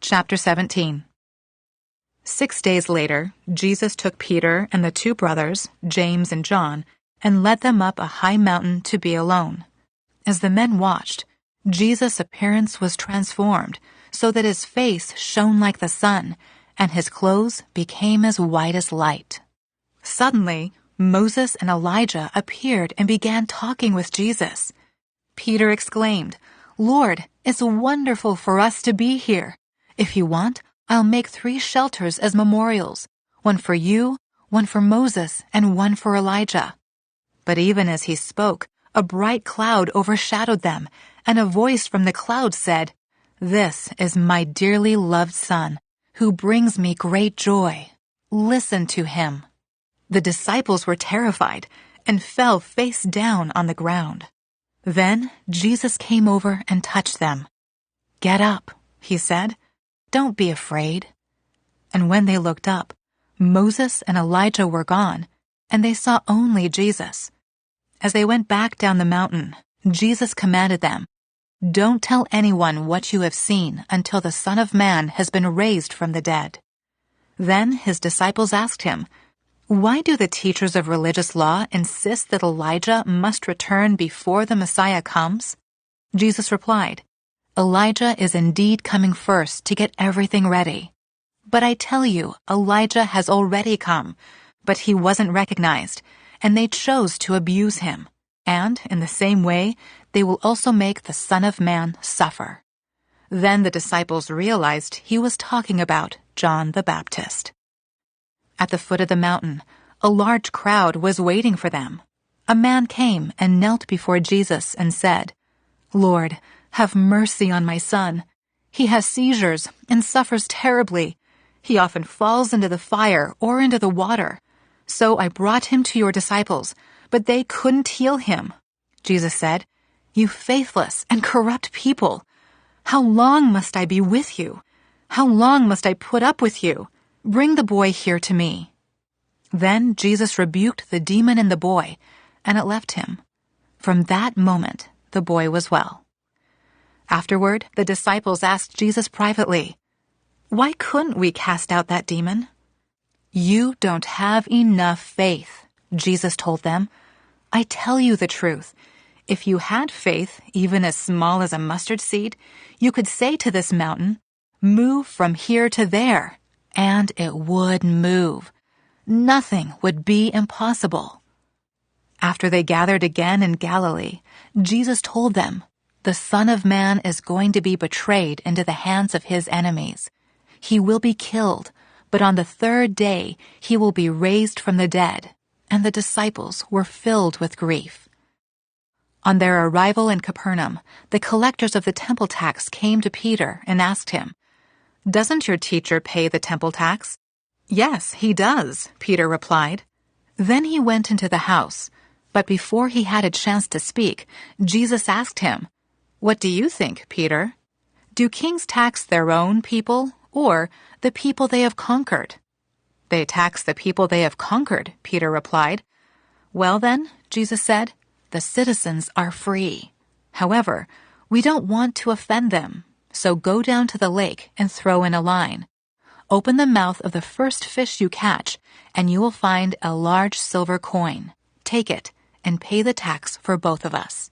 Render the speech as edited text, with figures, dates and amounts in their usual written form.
Chapter 17. 6 days later, Jesus took Peter and the two brothers, James and John, and led them up a high mountain to be alone. As the men watched, Jesus' appearance was transformed, so that his face shone like the sun, and his clothes became as white as light. Suddenly, Moses and Elijah appeared and began talking with Jesus. Peter exclaimed, "Lord, it's wonderful for us to be here. If you want, I'll make 3 shelters as memorials, one for you, one for Moses, and one for Elijah." But even as he spoke, a bright cloud overshadowed them, and a voice from the cloud said, "This is my dearly loved Son, who brings me great joy. Listen to him." The disciples were terrified and fell face down on the ground. Then Jesus came over and touched them. "Get up," he said. "Don't be afraid." And when they looked up, Moses and Elijah were gone, and they saw only Jesus. As they went back down the mountain, Jesus commanded them, "Don't tell anyone what you have seen until the Son of Man has been raised from the dead." Then his disciples asked him, "Why do the teachers of religious law insist that Elijah must return before the Messiah comes?" Jesus replied, "Elijah is indeed coming first to get everything ready. But I tell you, Elijah has already come, but he wasn't recognized, and they chose to abuse him. And in the same way, they will also make the Son of Man suffer." Then the disciples realized he was talking about John the Baptist. At the foot of the mountain, a large crowd was waiting for them. A man came and knelt before Jesus and said, "Lord, have mercy on my son. He has seizures and suffers terribly. He often falls into the fire or into the water. So I brought him to your disciples, but they couldn't heal him." Jesus said, "You faithless and corrupt people. How long must I be with you? How long must I put up with you? Bring the boy here to me." Then Jesus rebuked the demon in the boy, and it left him. From that moment, the boy was well. Afterward, the disciples asked Jesus privately, "Why couldn't we cast out that demon?" "You don't have enough faith," Jesus told them. "I tell you the truth. If you had faith, even as small as a mustard seed, you could say to this mountain, 'Move from here to there,' and it would move. Nothing would be impossible." After they gathered again in Galilee, Jesus told them, "The Son of Man is going to be betrayed into the hands of his enemies. He will be killed, but on the 3rd day he will be raised from the dead." And the disciples were filled with grief. On their arrival in Capernaum, the collectors of the temple tax came to Peter and asked him, "Doesn't your teacher pay the temple tax?" "Yes, he does," Peter replied. Then he went into the house, but before he had a chance to speak, Jesus asked him, "What do you think, Peter? Do kings tax their own people or the people they have conquered?" "They tax the people they have conquered," Peter replied. "Well then," Jesus said, "the citizens are free. However, we don't want to offend them, so go down to the lake and throw in a line. Open the mouth of the first fish you catch, and you will find a large silver coin. Take it and pay the tax for both of us."